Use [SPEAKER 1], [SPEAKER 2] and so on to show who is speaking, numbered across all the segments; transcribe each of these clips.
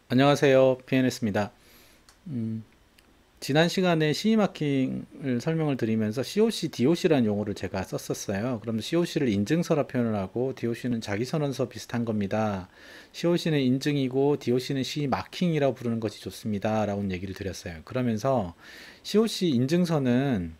[SPEAKER 1] 안녕하세요. PNS입니다. 지난 시간에 CE마킹을 설명을 드리면서 COC, DOC라는 용어를 제가 썼었어요. 그럼 COC를 인증서라 표현을 하고 DOC는 자기선언서 비슷한 겁니다. COC는 인증이고 DOC는 CE마킹이라고 부르는 것이 좋습니다. 라고 얘기를 드렸어요. 그러면서 COC 인증서는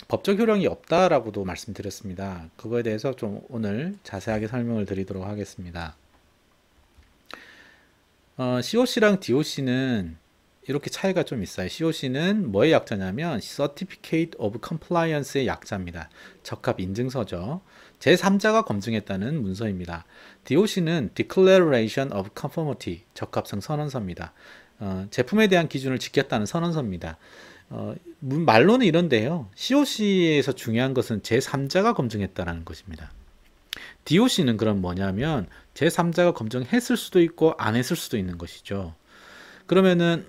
[SPEAKER 1] 법적 효력이 없다라고도 말씀드렸습니다. 그거에 대해서 좀 오늘 자세하게 설명을 드리도록 하겠습니다. COC랑 DOC는 이렇게 차이가 좀 있어요. COC는 뭐의 약자냐면 Certificate of Compliance의 약자입니다. 적합 인증서죠. 제3자가 검증했다는 문서입니다. DOC는 Declaration of Conformity, 적합성 선언서입니다. 제품에 대한 기준을 지켰다는 선언서입니다. 말로는 이런데요. COC에서 중요한 것은 제3자가 검증했다는 것입니다. DOC는 그럼 뭐냐면 제3자가 검증했을 수도 있고 안 했을 수도 있는 것이죠. 그러면은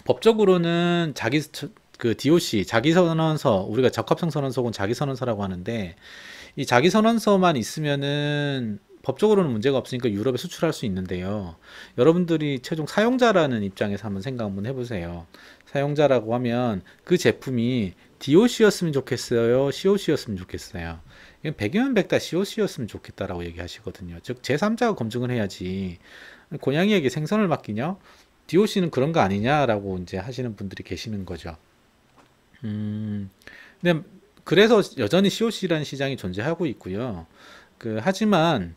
[SPEAKER 1] 법적으로는 그 DOC 자기선언서, 우리가 적합성 선언서 혹은 자기선언서라고 하는데, 이 자기선언서만 있으면은 법적으로는 문제가 없으니까 유럽에 수출할 수 있는데요. 여러분들이 최종 사용자라는 입장에서 한번 생각 한번 해보세요. 사용자라고 하면 그 제품이 DOC였으면 좋겠어요, COC였으면 좋겠어요. 이건 백이면 백다 COC였으면 좋겠다라고 얘기하시거든요. 즉 제3자가 검증을 해야지 고양이에게 생선을 맡기냐? DOC는 그런 거 아니냐라고 이제 하시는 분들이 계시는 거죠. 근데 그래서 여전히 COC라는 시장이 존재하고 있고요. 하지만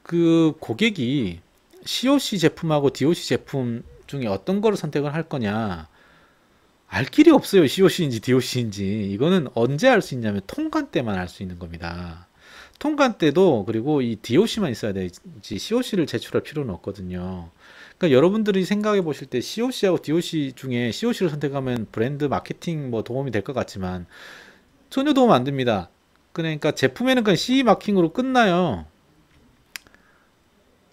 [SPEAKER 1] 그 고객이 COC 제품하고 DOC 제품 중에 어떤 거를 선택을 할 거냐? 알 길이 없어요. COC인지 DOC인지. 이거는 언제 알 수 있냐면 통관 때만 알 수 있는 겁니다. 통관 때도 그리고 이 DOC만 있어야 되지 COC를 제출할 필요는 없거든요. 그러니까 여러분들이 생각해 보실 때 COC하고 DOC 중에 COC를 선택하면 브랜드 마케팅 뭐 도움이 될 것 같지만 전혀 도움 안 됩니다. 그러니까 제품에는 그냥 CE 마킹으로 끝나요.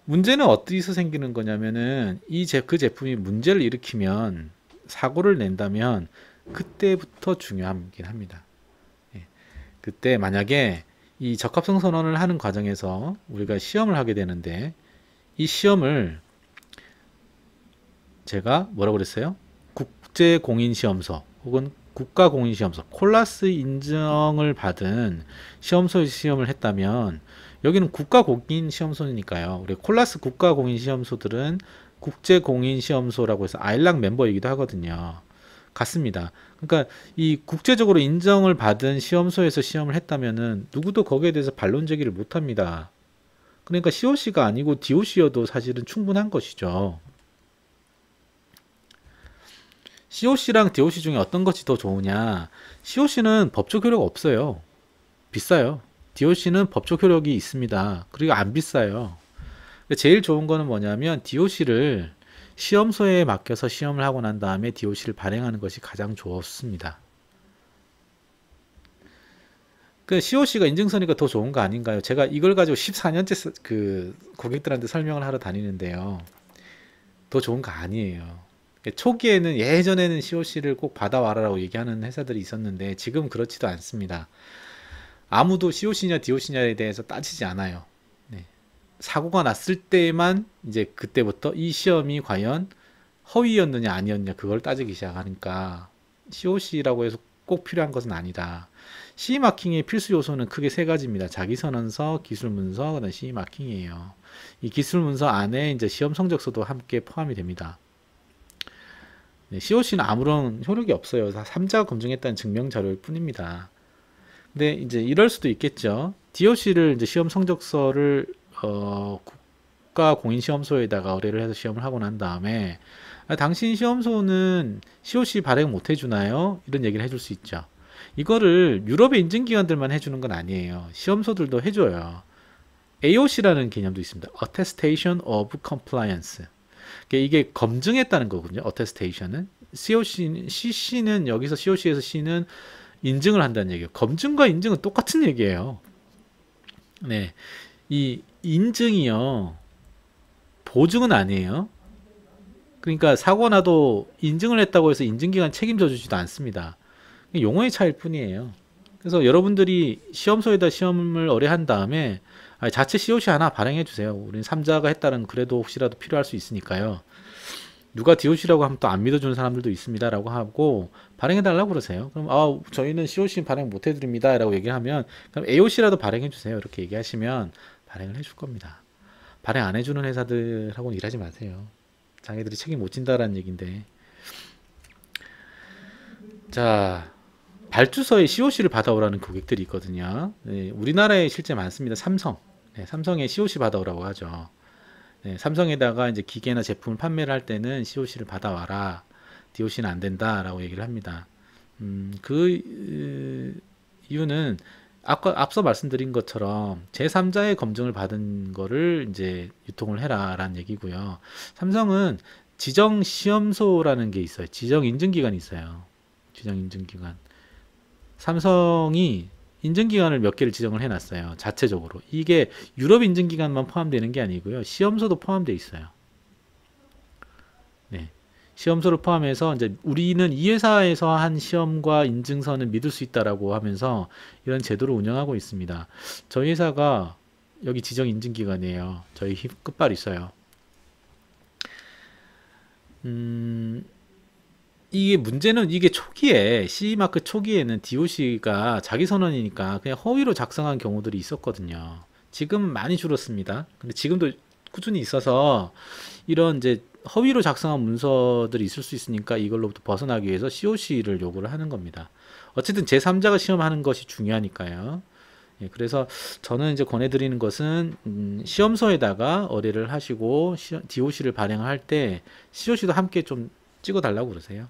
[SPEAKER 1] 문제는 어디서 생기는 거냐면은 그 제품이 문제를 일으키면 사고를 낸다면 그때부터 중요하긴 합니다. 예. 그때 만약에 이 적합성 선언을 하는 과정에서 우리가 시험을 하게 되는데 이 시험을 제가 뭐라고 그랬어요? 국제공인시험소 혹은 국가공인시험소 콜라스 인정을 받은 시험소에서 시험을 했다면 여기는 국가공인시험소니까요. 우리 콜라스 국가공인시험소들은 국제공인시험소라고 해서 아일락 멤버이기도 하거든요. 같습니다. 그러니까 이 국제적으로 인정을 받은 시험소에서 시험을 했다면은 누구도 거기에 대해서 반론 제기를 못 합니다. 그러니까 COC가 아니고 DOC여도 사실은 충분한 것이죠. COC랑 DOC 중에 어떤 것이 더 좋으냐? COC는 법적 효력 없어요. 비싸요. DOC는 법적 효력이 있습니다. 그리고 안 비싸요. 제일 좋은 거는 뭐냐면 DOC를 시험소에 맡겨서 시험을 하고 난 다음에 DOC를 발행하는 것이 가장 좋습니다. COC가 인증서니까 더 좋은 거 아닌가요? 제가 이걸 가지고 14년째 그 고객들한테 설명을 하러 다니는데요. 더 좋은 거 아니에요. 초기에는 예전에는 COC를 꼭 받아와라라고 얘기하는 회사들이 있었는데 지금 그렇지도 않습니다. 아무도 COC냐 DOC냐에 대해서 따지지 않아요. 네. 사고가 났을 때만 이제 그때부터 이 시험이 과연 허위였느냐 아니었느냐 그걸 따지기 시작하니까 COC라고 해서 꼭 필요한 것은 아니다. CE 마킹의 필수 요소는 크게 세 가지입니다. 자기선언서, 기술문서, 그다음 CE 마킹이에요. 이 기술문서 안에 이제 시험 성적서도 함께 포함이 됩니다. 네, COC는 아무런 효력이 없어요. 3자가 검증했다는 증명 자료일 뿐입니다. 근데 이제 이럴 수도 있겠죠. DOC를 이제 시험 성적서를 국가 공인시험소에다가 의뢰를 해서 시험을 하고 난 다음에 당신 시험소는 COC 발행 못 해주나요? 이런 얘기를 해줄 수 있죠. 이거를 유럽의 인증기관들만 해주는 건 아니에요. 시험소들도 해줘요. AOC라는 개념도 있습니다. Attestation of Compliance. 이게 검증했다는 거거든요. 어테스테이션은 CC는 여기서 COC에서 C는 인증을 한다는 얘기예요. 검증과 인증은 똑같은 얘기예요. 네, 이 인증이요 보증은 아니에요. 그러니까 사고 나도 인증을 했다고 해서 인증기관 책임져 주지도 않습니다. 용어의 차이일 뿐이에요. 그래서 여러분들이 시험소에다 시험을 의뢰한 다음에 아니, 자체 COC 하나 발행해 주세요. 우린 3자가 했다는 그래도 혹시라도 필요할 수 있으니까요. 누가 DOC라고 하면 또 안 믿어주는 사람들도 있습니다라고 하고 발행해 달라고 그러세요. 그럼 저희는 COC 발행 못 해드립니다라고 얘기하면 그럼 AOC라도 발행해 주세요. 이렇게 얘기하시면 발행을 해줄 겁니다. 발행 안 해주는 회사들하고는 일하지 마세요. 자기들이 책임 못 진다라는 얘기인데. 자, 발주서에 COC를 받아오라는 고객들이 있거든요. 네, 우리나라에 실제 많습니다. 삼성. 네, 삼성에 COC 받아오라고 하죠. 네, 삼성에다가 이제 기계나 제품을 판매를 할 때는 COC를 받아와라. DOC는 안 된다라고 얘기를 합니다. 이유는 앞서 말씀드린 것처럼 제3자의 검증을 받은 거를 이제 유통을 해라라는 얘기고요. 삼성은 지정 시험소라는 게 있어요. 지정 인증기관이 있어요. 지정 인증기관. 삼성이 인증기관을 몇 개를 지정을 해놨어요. 자체적으로. 이게 유럽 인증기관만 포함되는 게 아니고요. 시험소도 포함되어 있어요. 네. 시험소를 포함해서 이제 우리는 이 회사에서 한 시험과 인증서는 믿을 수 있다라고 하면서 이런 제도를 운영하고 있습니다. 저희 회사가 여기 지정 인증기관이에요. 저희 끝발 있어요. 이게 문제는 이게 초기에 CE마크 초기에는 DOC가 자기 선언이니까 그냥 허위로 작성한 경우들이 있었거든요. 지금은 많이 줄었습니다. 근데 지금도 꾸준히 있어서 이런 이제 허위로 작성한 문서들이 있을 수 있으니까 이걸로부터 벗어나기 위해서 COC를 요구를 하는 겁니다. 어쨌든 제3자가 시험하는 것이 중요하니까요. 예, 그래서 저는 이제 권해드리는 것은 시험서에다가 의뢰를 하시고 DOC를 발행할 때 COC도 함께 좀 찍어달라고 그러세요.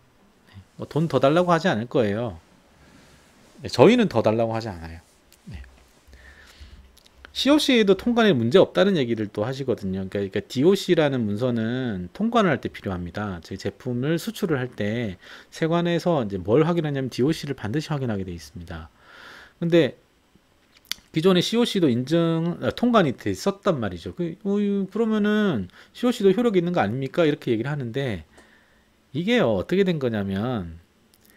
[SPEAKER 1] 돈 더 달라고 하지 않을 거예요. 네, 저희는 더 달라고 하지 않아요. 네. COC에도 통관에 문제 없다는 얘기를 또 하시거든요. 그러니까 DOC라는 문서는 통관을 할 때 필요합니다. 저희 제품을 수출을 할 때 세관에서 이제 뭘 확인하냐면 DOC를 반드시 확인하게 되어 있습니다. 근데 기존에 COC도 통관이 됐었단 말이죠. 그러면은 COC도 효력이 있는 거 아닙니까? 이렇게 얘기를 하는데 이게요, 어떻게 된 거냐면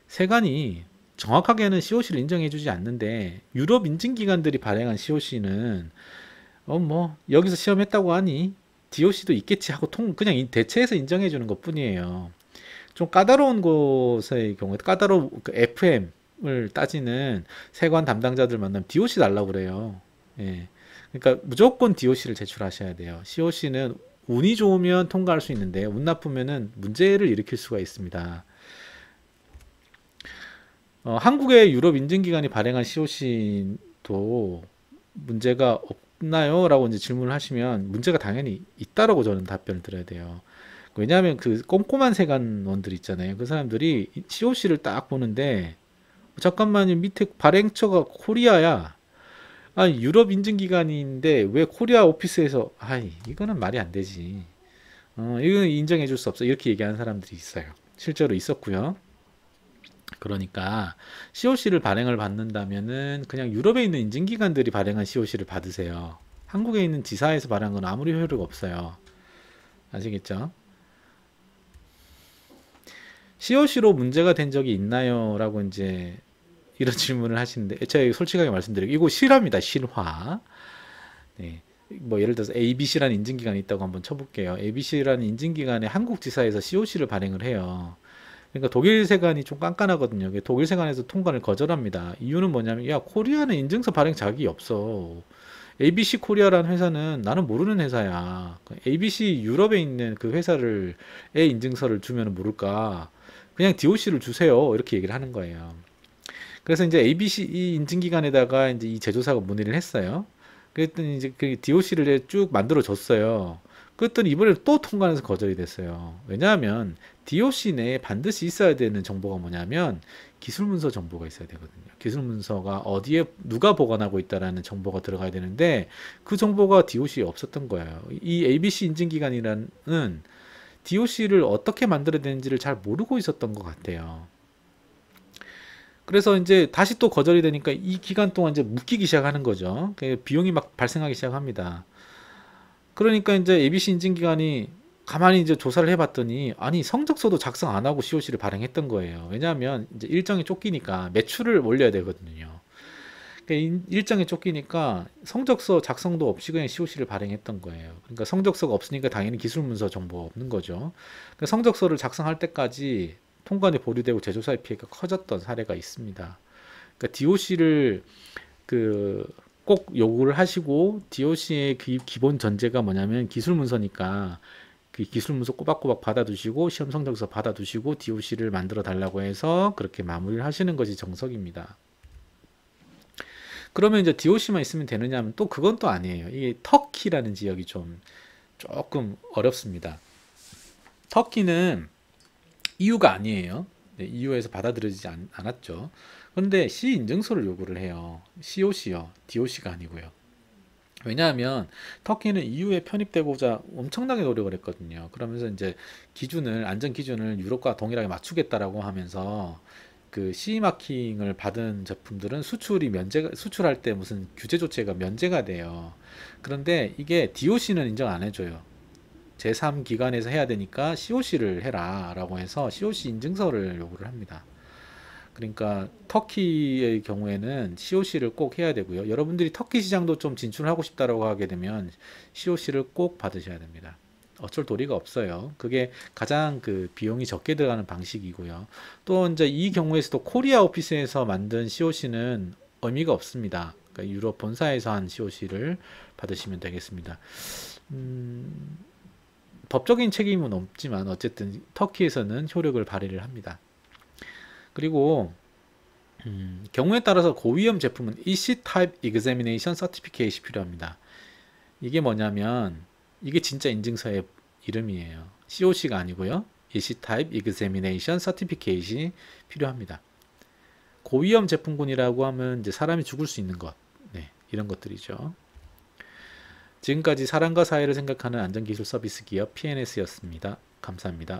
[SPEAKER 1] 세관이 정확하게는 COC를 인정해주지 않는데 유럽 인증기관들이 발행한 COC는 여기서 시험했다고 하니 DOC도 있겠지 하고 그냥 대체해서 인정해주는 것 뿐이에요. 좀 까다로운 곳의 경우에 까다로운 FM을 따지는 세관 담당자들 만나면 DOC 달라고 그래요. 예. 그러니까 무조건 DOC를 제출하셔야 돼요. COC는 운이 좋으면 통과할 수 있는데 운 나쁘면은 문제를 일으킬 수가 있습니다. 한국의 유럽 인증기관이 발행한 COC도 문제가 없나요? 라고 이제 질문을 하시면 문제가 당연히 있다라고 저는 답변을 드려야 돼요. 왜냐하면 그 꼼꼼한 세관원들 있잖아요. 그 사람들이 COC를 딱 보는데 잠깐만요, 밑에 발행처가 코리아야. 유럽 인증기관인데 왜 코리아 오피스에서 이거는 말이 안 되지. 이건 인정해 줄 수 없어. 이렇게 얘기하는 사람들이 있어요. 실제로 있었고요. 그러니까 COC를 발행을 받는다면은 그냥 유럽에 있는 인증기관들이 발행한 COC를 받으세요. 한국에 있는 지사에서 발행한 건 아무리 효력이 없어요. 아시겠죠? COC로 문제가 된 적이 있나요? 라고 이제 이런 질문을 하시는데 제가 솔직하게 말씀드리고 이거 실화입니다. 실화. 네. 예를 들어서 ABC라는 인증기관이 있다고 한번 쳐볼게요. ABC라는 인증기관에 한국 지사에서 COC를 발행을 해요. 그러니까 독일 세관이 좀 깐깐하거든요. 독일 세관에서 통관을 거절합니다. 이유는 뭐냐면 코리아는 인증서 발행 자격이 없어. ABC 코리아라는 회사는 나는 모르는 회사야. ABC 유럽에 있는 그 회사의 인증서를 주면 모를까. 그냥 DOC를 주세요. 이렇게 얘기를 하는 거예요. 그래서 이제 ABC 이 인증기관에다가 이제 이 제조사가 문의를 했어요. 그랬더니 이제 그 DOC를 쭉 만들어 줬어요. 그랬더니 이번에 또 통관해서 거절이 됐어요. 왜냐하면 DOC 내에 반드시 있어야 되는 정보가 뭐냐면 기술문서 정보가 있어야 되거든요. 기술문서가 어디에 누가 보관하고 있다라는 정보가 들어가야 되는데 그 정보가 DOC에 없었던 거예요. 이 ABC 인증기관이라는 DOC를 어떻게 만들어야 되는지를 잘 모르고 있었던 것 같아요. 그래서 이제 다시 또 거절이 되니까 이 기간 동안 이제 묶이기 시작하는 거죠. 비용이 막 발생하기 시작합니다. 그러니까 이제 ABC 인증기관이 가만히 이제 조사를 해봤더니 성적서도 작성 안 하고 COC를 발행했던 거예요. 왜냐하면 이제 일정이 쫓기니까 매출을 올려야 되거든요. 일정에 쫓기니까 성적서 작성도 없이 그냥 COC를 발행했던 거예요. 그러니까 성적서가 없으니까 당연히 기술문서 정보가 없는 거죠. 그러니까 성적서를 작성할 때까지 통관이 보류되고 제조사의 피해가 커졌던 사례가 있습니다. 그러니까 DOC를 꼭 요구를 하시고, DOC의 기본 전제가 뭐냐면 기술문서니까 그 기술문서 꼬박꼬박 받아두시고 시험 성적서 받아두시고 DOC를 만들어 달라고 해서 그렇게 마무리를 하시는 것이 정석입니다. 그러면 이제 DOC만 있으면 되느냐 하면 또 그건 또 아니에요. 이게 터키라는 지역이 조금 어렵습니다. 터키는 EU가 아니에요. 네, EU에서 받아들여지지 않았죠. 그런데 C 인증서를 요구를 해요. COC요. DOC가 아니고요. 왜냐하면 터키는 EU에 편입되고자 엄청나게 노력을 했거든요. 그러면서 이제 안전 기준을 유럽과 동일하게 맞추겠다라고 하면서 그 CE 마킹을 받은 제품들은 수출할 때 무슨 규제 조치가 면제가 돼요. 그런데 이게 DOC는 인정 안 해줘요. 제3기관에서 해야 되니까 COC를 해라 라고 해서 COC 인증서를 요구를 합니다. 그러니까 터키의 경우에는 COC를 꼭 해야 되고요. 여러분들이 터키 시장도 좀 진출하고 싶다라고 하게 되면 COC를 꼭 받으셔야 됩니다. 어쩔 도리가 없어요. 그게 가장 비용이 적게 들어가는 방식이고요. 또 이제 이 경우에서도 코리아 오피스에서 만든 COC는 의미가 없습니다. 그러니까 유럽 본사에서 한 COC를 받으시면 되겠습니다. 법적인 책임은 없지만 어쨌든 터키에서는 효력을 발휘를 합니다. 그리고 경우에 따라서 고위험 제품은 EC Type Examination Certificate이 필요합니다. 이게 뭐냐면 이게 진짜 인증서의 이름이에요. COC가 아니고요. EC Type Examination Certificate이 필요합니다. 고위험 제품군이라고 하면 이제 사람이 죽을 수 있는 것, 네, 이런 것들이죠. 지금까지 사람과 사회를 생각하는 안전기술 서비스 기업 PNS였습니다. 감사합니다.